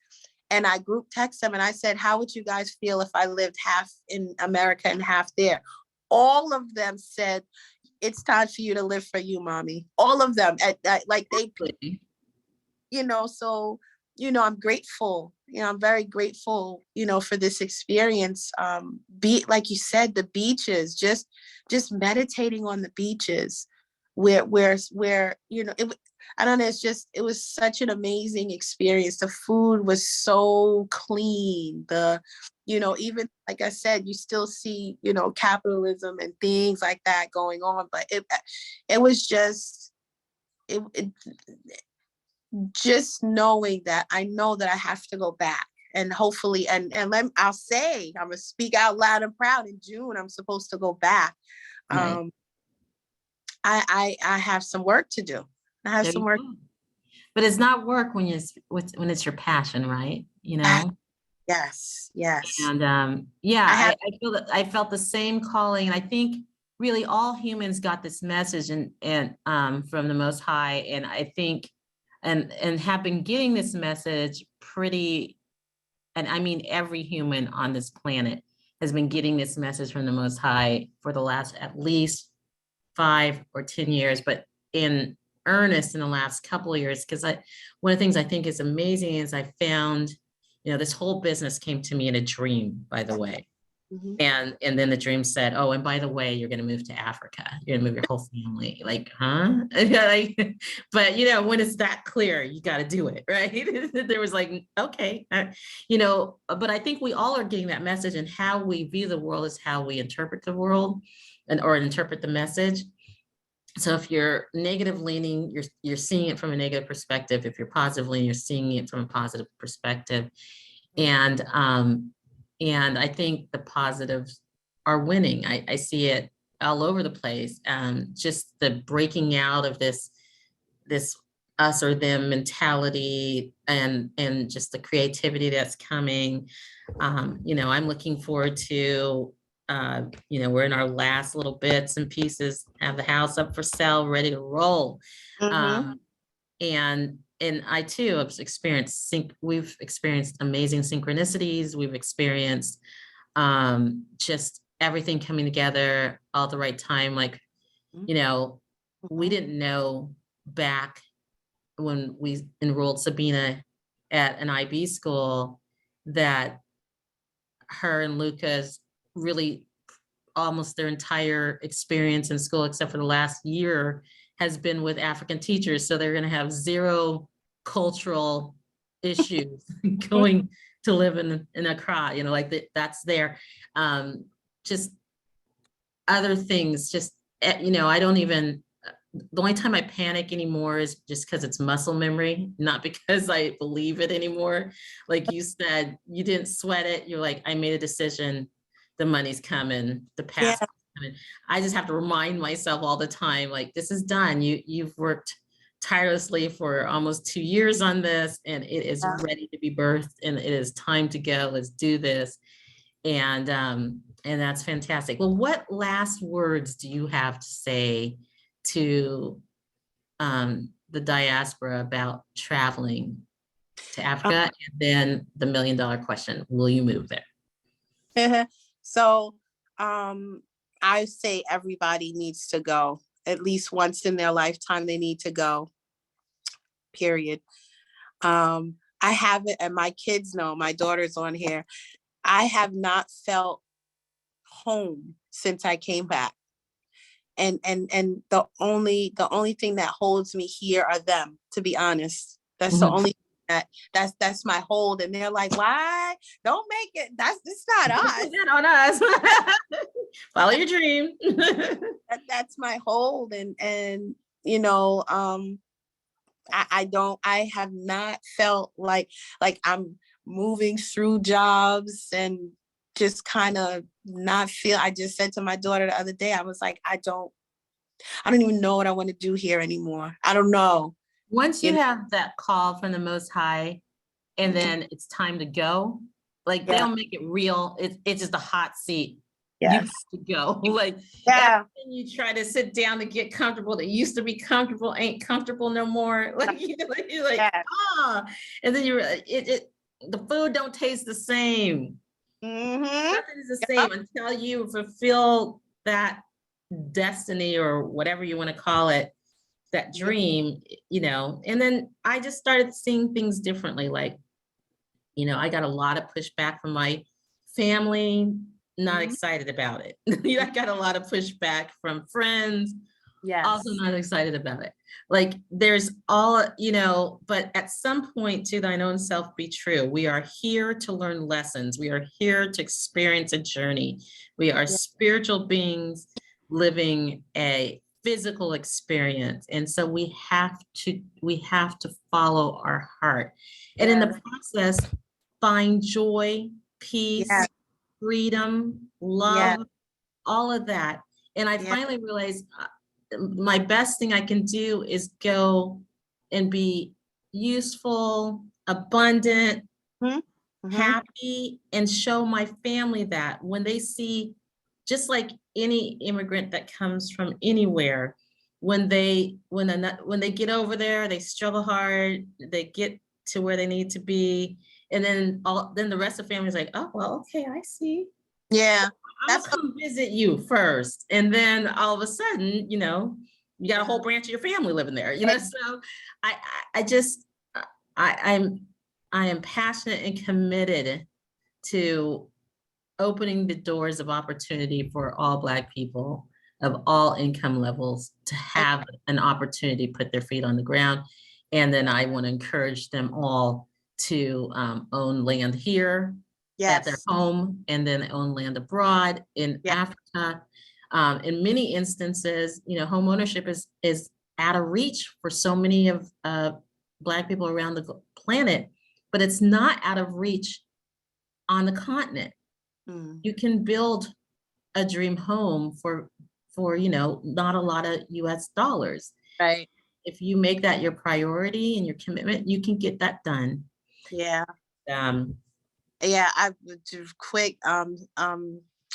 and I group text them and I said, how would you guys feel if I lived half in America and half there? All of them said, it's time for you to live for you, mommy. All of them, like they, you know, so, you know, I'm grateful. You know, I'm very grateful, you know, for this experience. Like you said, the beaches, just meditating on the beaches where, you know, I don't know, it was such an amazing experience. The food was so clean. Even like I said, you still see, capitalism and things like that going on, but it was just knowing that I know that I have to go back, and hopefully, I'll say, I'm gonna speak out loud and proud. In June, I'm supposed to go back. Right. I have some work to do. I have There some you work. go. But it's not work when when it's your passion, right? Yes, yes. And yeah, I have. I feel that I felt the same calling. And I think really all humans got this message and from the Most High. And I think and have been getting this message pretty, and I mean every human on this planet has been getting this message from the Most High for the last at least 5 or 10 years, but in earnest in the last couple of years. Because one of the things I think is amazing is I found, this whole business came to me in a dream, by the way. Mhm. And then the dream said, oh, and by the way, you're going to move to Africa. You're going to move your whole family. Like, huh? But when it's that clear, you got to do it, right? There was like, okay, but I think we all are getting that message, and how we view the world is how we interpret the world or interpret the message. So if you're negative leaning, you're seeing it from a negative perspective. If you're positive leaning, you're seeing it from a positive perspective. And I think the positives are winning. I see it all over the place. Just the breaking out of this us or them mentality, and just the creativity that's coming. I'm looking forward to, we're in our last little bits and pieces, have the house up for sale, ready to roll. Mhm. And I too have experienced we've experienced amazing synchronicities. We've experienced just everything coming together all at the right time. Like, we didn't know back when we enrolled Sabina at an IB school that her and Lucas really almost their entire experience in school, except for the last year, has been with African teachers. So they're going to have zero cultural issues going to live in Accra, that's there. Just other things, I don't even, the only time I panic anymore is just because it's muscle memory, not because I believe it anymore. Like you said, you didn't sweat it. You're like, I made a decision. The money's coming. The Yeah. passport's coming. I just have to remind myself all the time, like, this is done. You've worked tirelessly for almost 2 years on this, and it is ready to be birthed, and it is time to go. Let's do this. And that's fantastic. Well, what last words do you have to say to the diaspora about traveling to Africa? And then the $1 million question, will you move there? So I say everybody needs to go. At least once in their lifetime, they need to go, period. I haven't, and my kids know, my daughter's on here, I have not felt home since I came back. And the only thing that holds me here are them, to be honest. That's the only that's my hold. And they're like, why? Don't make it. It's not us. That on us. Follow your dream. That's my hold. And I have not felt like I'm moving through jobs and just kind of not feel. I just said to my daughter the other day, I was like, I don't even know what I want to do here anymore. I don't know. Once you have that call from the Most High, and then it's time to go, like they don't make it real. It's just a hot seat. You have to go. Like everything you try to sit down to get comfortable that used to be comfortable ain't comfortable no more. Like you're like, and then the food don't taste the same. Nothing is the same until you fulfill that destiny or whatever you want to call it, that dream, and then I just started seeing things differently. Like, I got a lot of pushback from my family, not excited about it. I got a lot of pushback from friends, also Yes. not excited about it. Like there's all, but at some point to thine own self be true. We are here to learn lessons. We are here to experience a journey. We are Yeah. spiritual beings living a physical experience. And so we have to follow our heart. And in Yeah. the process, find joy, Yeah. peace, freedom, Yeah. love, all of that. And I Yeah. finally realized my best thing I can do is go and be useful, abundant, Mhm. Mhm. happy, and show my family that when they see, just like any immigrant that comes from anywhere, when they get over there, they struggle hard, they get to where they need to be, and then the rest of the family is like, oh well, okay, I see. Yeah. I'll That's what, come visit you first. And then all of a sudden, you got a whole branch of your family living there, So I just, I'm, I am passionate and committed to opening the doors of opportunity for all Black people of all income levels to have an opportunity to put their feet on the ground. And then I want to encourage them all to own land here at their yes. home and then own land abroad in Yeah. Africa. In many instances, home ownership is out of reach for so many of Black people around the planet, but it's not out of reach on the continent. Mm. You can build a dream home for not a lot of US dollars. Right. If you make that your priority and your commitment, you can get that done. Yeah. Um, Yeah, I would do quick.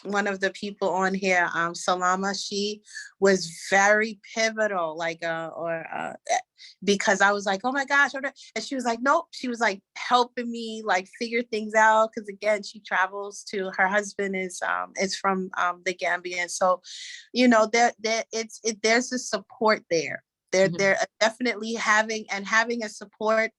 One of the people on here, Salama, she was very pivotal, because I was like, oh my gosh, and she was like, nope. She was like helping me like figure things out because again, she travels to her husband is from the Gambia, and so, there's a support there. They're definitely having a support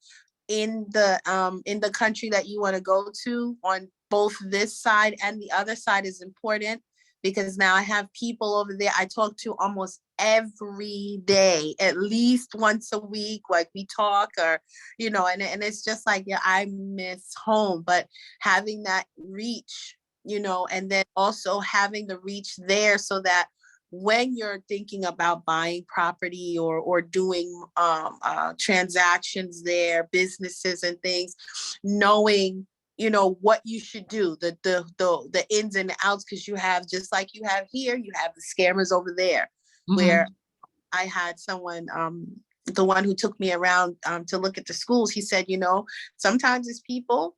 in the country that you want to go to on both this side and the other side is important because now I have people over there I talk to almost every day, at least once a week, like we talk or, and it's just like, yeah, I miss home, but having that reach, and then also having the reach there so that when you're thinking about buying property or doing transactions there, businesses and things, knowing what you should do, the ins and outs, because you have, just like you have here, you have the scammers over there. Where I had someone, the one who took me around to look at the schools, he said, sometimes it's people,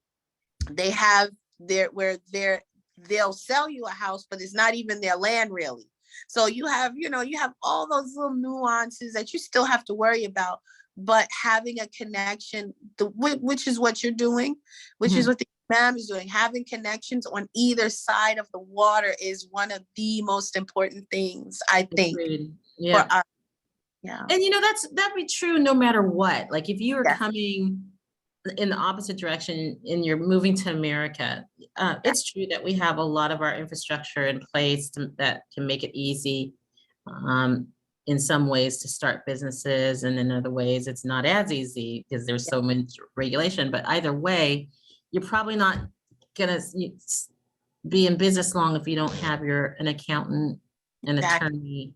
they have they'll sell you a house, but it's not even their land really. So you have all those little nuances that you still have to worry about, but having a connection, which is what you're doing, which is what the imam is doing, having connections on either side of the water is one of the most important things, I think, yeah. for us. Yeah. And that'd be true no matter what. Like if you are Yes. coming in the opposite direction and you're moving to America, it's true that we have a lot of our infrastructure in place that can make it easy in some ways to start businesses, and in other ways it's not as easy because there's so much regulation. But either way, you're probably not gonna be in business long if you don't have an accountant, an attorney,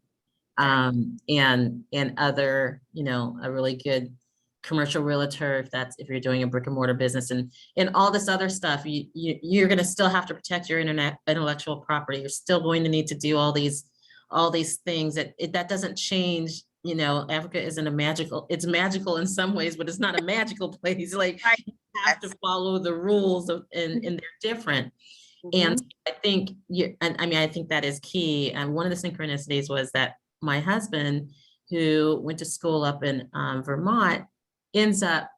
and other, a really good commercial realtor, if you're doing a brick and mortar business, and all this other stuff, you're going to still have to protect your intellectual property. You're still going to need to do all these things that doesn't change. Africa isn't it's magical in some ways, but it's not a magical place. Like you have to follow the rules and they're different. And I think I think that is key. And one of the synchronicities was that my husband, who went to school up in Vermont, ends up,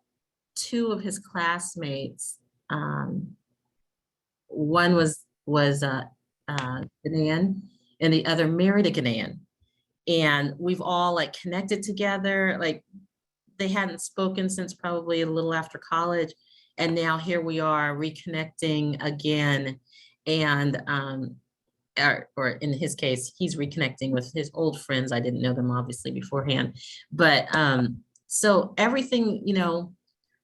two of his classmates, one was Ghanaian and the other married a Ghanaian. And we've all like connected together. Like they hadn't spoken since probably a little after college. And now here we are reconnecting again. And or in his case, he's reconnecting with his old friends. I didn't know them obviously beforehand, but so everything, you know,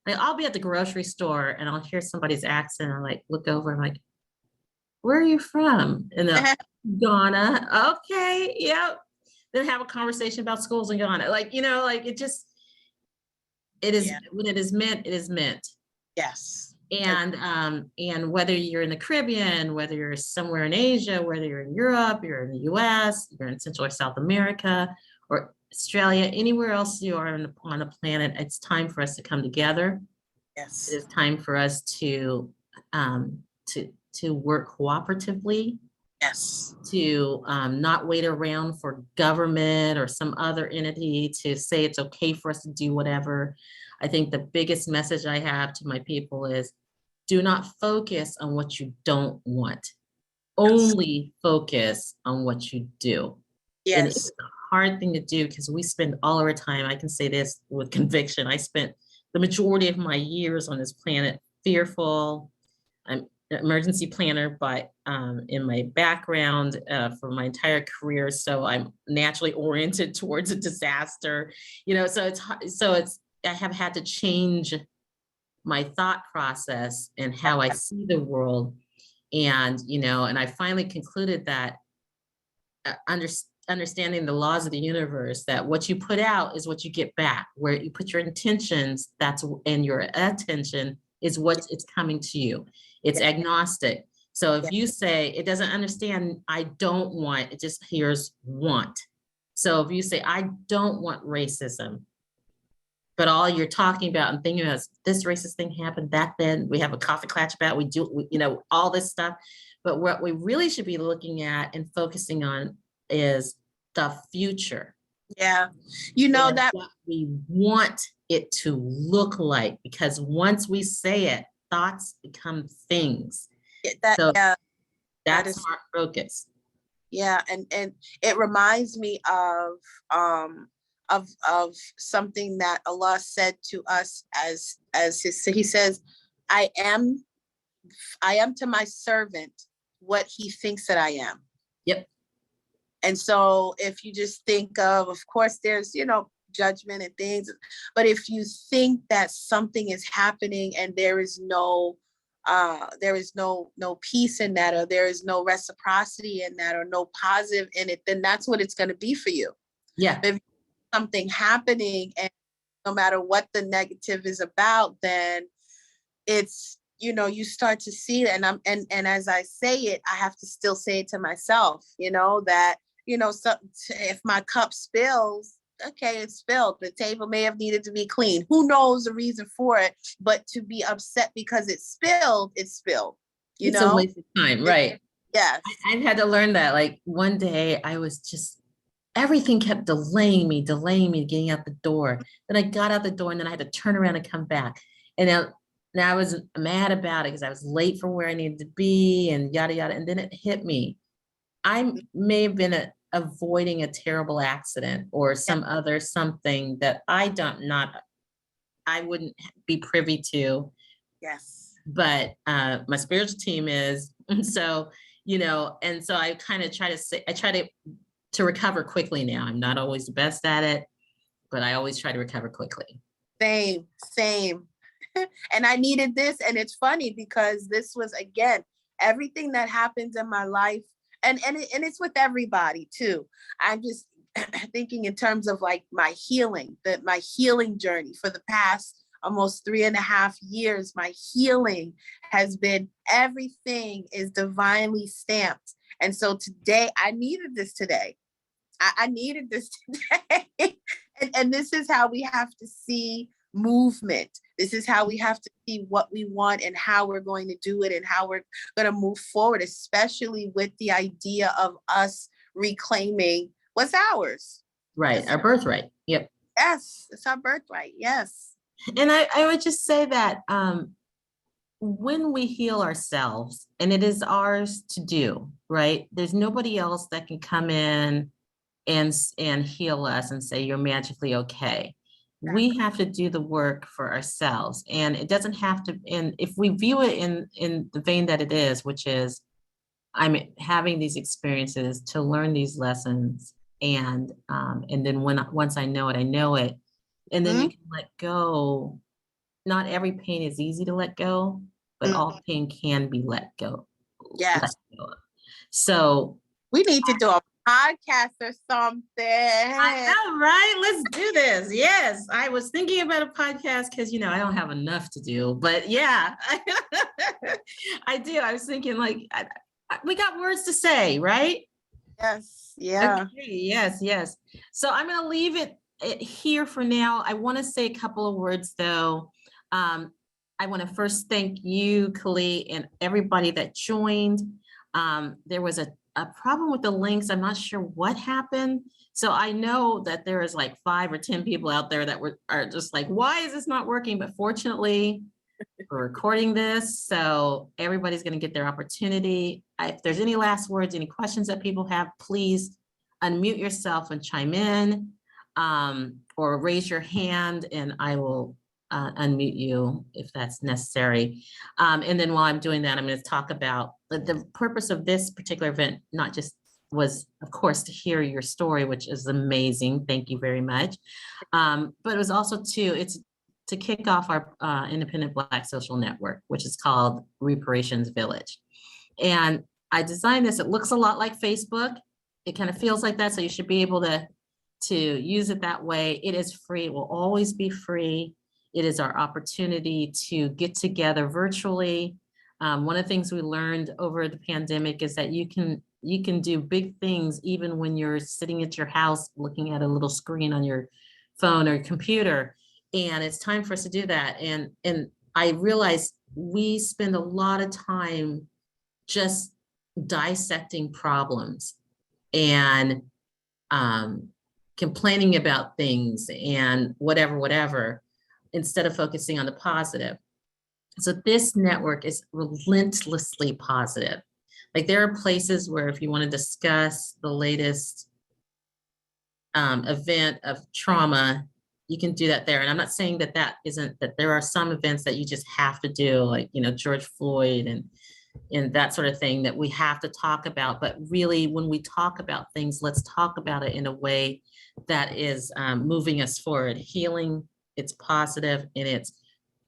like I'll be at the grocery store and I'll hear somebody's accent. I like look over, I'm like, where are you from? And they'll, Ghana. Okay, yep. Then have a conversation about schools in Ghana. Like, you know, like it is, Yeah. when it is meant, it is meant. Yes. And whether you're in the Caribbean, whether you're somewhere in Asia, whether you're in Europe, you're in the US, you're in Central or South America, or Australia, anywhere else you are on the planet, it's time for us to come together. It Yes. is time for us to work cooperatively, Yes. to not wait around for government or some other entity to say it's okay for us to do whatever. I think the biggest message I have to my people is do not focus on what you don't want. Only focus on what you do. And Yes. it's a hard thing to do because we spend all our time, I can say this with conviction, I spent the majority of my years on this planet fearful. I'm an emergency planner, but in my background for my entire career, so I'm naturally oriented towards a disaster, you know, so it's I have had to change my thought process and how I see the world. And, you know, and I finally concluded that understanding the laws of the universe, that what you put out is what you get back. Where you put your intentions, and your attention is what it's coming to you. It's agnostic. So if you say it doesn't understand, I don't want, it just hears want. So if you say, I don't want racism, but all you're talking about and thinking about is this racist thing happened back then, we have a coffee clutch about, you know, all this stuff. But what we really should be looking at and focusing on is the future. Yeah. You know that what we want it to look like, because once we say it, thoughts become things. So yeah, that's is our focus. yeah, and it reminds me of something that Allah said to us as he says, I am to my servant what he thinks that I am. Yep. And so if you just think of course there's, you know, judgment and things, but if you think that something is happening and there is no peace in that, or there is no reciprocity in that, or no positive in it, then that's what it's going to be for you. Yeah. If something happening, and no matter what the negative is about, then it's, you know, you start to see it. And as I say it, I have to still say it to myself, you know, that, you know, so if my cup spills, okay, it's spilled. The table may have needed to be clean. Who knows the reason for it? But to be upset because it's spilled, it's spilled. You it's know, a waste of time, right? Yes. I've had to learn that. Like one day I was just, everything kept delaying me getting out the door. Then I got out the door and then I had to turn around and come back. And now I was mad about it because I was late for where I needed to be and yada, yada. And then it hit me. I may have been avoiding a terrible accident or some other something that I wouldn't be privy to. Yes. But my spiritual team is. And so, you know, and so I kind of try to recover quickly now. I'm not always the best at it, but I always try to recover quickly. Same. And I needed this. And it's funny because this was, again, everything that happens in my life, and it's with everybody too. I'm just thinking in terms of like my healing journey for the past almost 3.5 years. My healing has been, everything is divinely stamped. And so today, I needed this today. I needed this today. and this is how we have to see movement. This is how we have to see what we want and how we're going to do it and how we're going to move forward, especially with the idea of us reclaiming what's ours. Right. Our birthright. Yep. Yes. It's our birthright. Yes. And I would just say that when we heal ourselves, and it is ours to do, right? There's nobody else that can come in and heal us and say, you're magically okay. We have to do the work for ourselves. And it doesn't have to, and if we view it in the vein that it is, which is I'm having these experiences to learn these lessons. And then once I know it, and then you Mhm. can let go. Not every pain is easy to let go, but Mm. all pain can be let go. Let Yes. go of. So We need to do a podcast or something. I know, right? Let's do this. Yes, I was thinking about a podcast because I don't have enough to do, but yeah, I do. I was thinking like we got words to say, right? Yes. Yeah. Okay, yes, yes. So I'm going to leave it here for now. I want to say a couple of words though. I want to first thank you, Kali, and everybody that joined. There was a problem with the links. I'm not sure what happened. So I know that there is like 5 or 10 people out there that are just like, why is this not working? But fortunately, we're recording this, so everybody's going to get their opportunity. If there's any last words, any questions that people have, please unmute yourself and chime in, or raise your hand and I will unmute you if that's necessary. And then while I'm doing that, I'm going to talk about the purpose of this particular event, not just was, of course, to hear your story, which is amazing. Thank you very much. But it was also it's to kick off our independent Black social network, which is called RePAIRations Village. And I designed this. It looks a lot like Facebook. It kind of feels like that. So you should be able to use it that way. It is free. It will always be free. It is our opportunity to get together virtually. One of the things we learned over the pandemic is that you can do big things even when you're sitting at your house looking at a little screen on your phone or computer. And it's time for us to do that. And I realize we spend a lot of time just dissecting problems and complaining about things and whatever, instead of focusing on the positive. So this network is relentlessly positive. Like there are places where if you want to discuss the latest event of trauma, you can do that there. And I'm not saying that that there are some events that you just have to do, like, George Floyd and that sort of thing that we have to talk about. But really, when we talk about things, let's talk about it in a way that is moving us forward. Healing, it's positive, and it's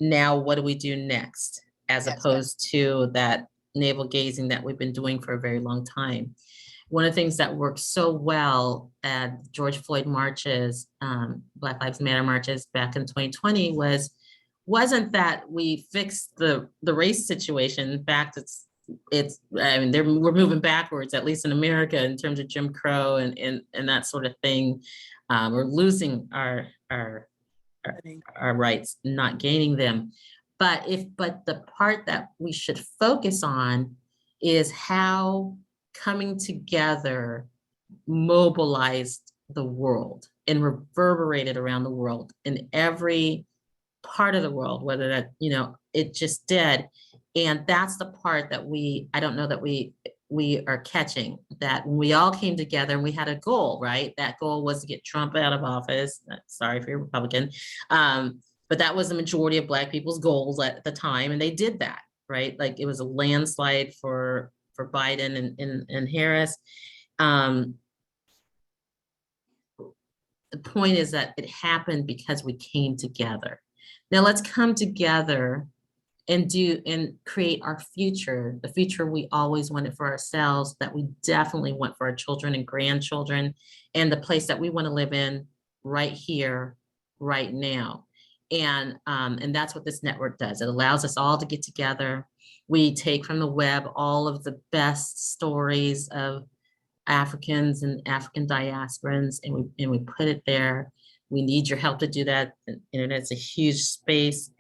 now what do we do next, as Yes. opposed to that navel gazing that we've been doing for a very long time. One of the things that worked so well at George Floyd marches, Black Lives Matter marches back in 2020 wasn't that we fixed the race situation. In fact, we're moving backwards, at least in America, in terms of Jim Crow and that sort of thing. We're losing our rights, not gaining them. But the part that we should focus on is how coming together mobilized the world and reverberated around the world in every part of the world, whether that, it just did. And that's the part that I don't know that we are catching, that when we all came together and we had a goal, right? That goal was to get Trump out of office. Sorry if you're Republican. But that was the majority of Black people's goals at the time. And they did that, right? Like it was a landslide for Biden and Harris. The point is that it happened because we came together. Now let's come together and create our future, the future we always wanted for ourselves, that we definitely want for our children and grandchildren, and the place that we want to live in right here, right now. And that's what this network does. It allows us all to get together. We take from the web all of the best stories of Africans and African diasporans, and we put it there. We need your help to do that. The internet's a huge space.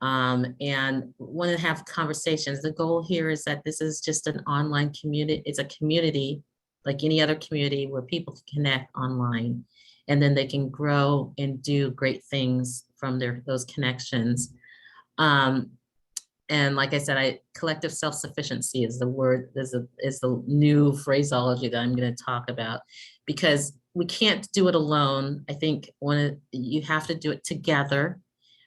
And want to have conversations. The goal here is that this is just an online community. It's a community like any other community where people can connect online, and then they can grow and do great things from those connections. And like I said, collective self-sufficiency is the word, is the new phraseology that I'm going to talk about, because we can't do it alone. I think you have to do it together,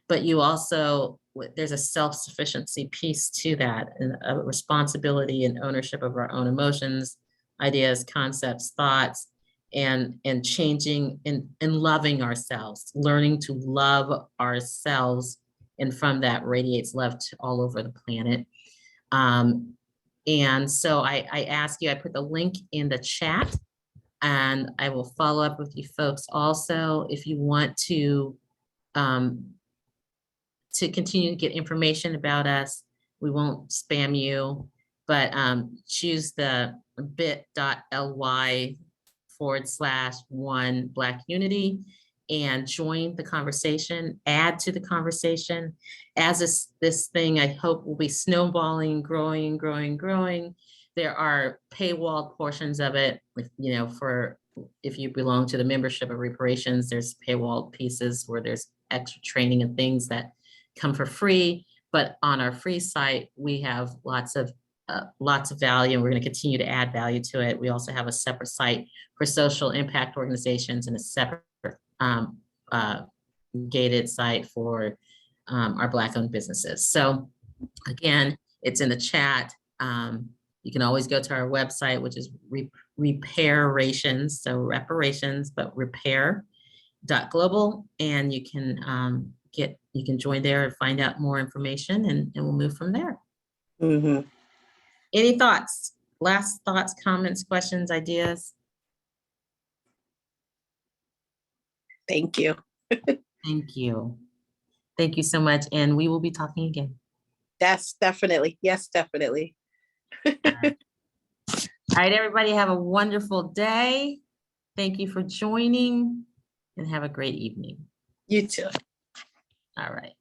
but you also there's a self-sufficiency piece to that, and a responsibility and ownership of our own emotions, ideas, concepts, thoughts, and changing and loving ourselves, learning to love ourselves, and from that radiates love to all over the planet. And so I ask you, I put the link in the chat, and I will follow up with you folks also if you want to continue to get information about us. We won't spam you, but choose the bit.ly/1 Black Unity and join the conversation, add to the conversation. As this thing, I hope, will be snowballing, growing. There are paywall portions of it, for if you belong to the membership of RePAIRations, there's paywall pieces where there's extra training and things that come for free. But on our free site, we have lots of value, and we're going to continue to add value to it. We also have a separate site for social impact organizations and a separate gated site for our Black-owned businesses. So again, it's in the chat. You can always go to our website, which is RePAIRations, so reparations, but repair.global, and you can join there and find out more information, and we'll move from there. Mm-hmm. Any thoughts? Last thoughts, comments, questions, ideas? Thank you. Thank you. Thank you so much. And we will be talking again. Yes, definitely. Yes, definitely. All right, everybody, have a wonderful day. Thank you for joining, and have a great evening. You too. All right.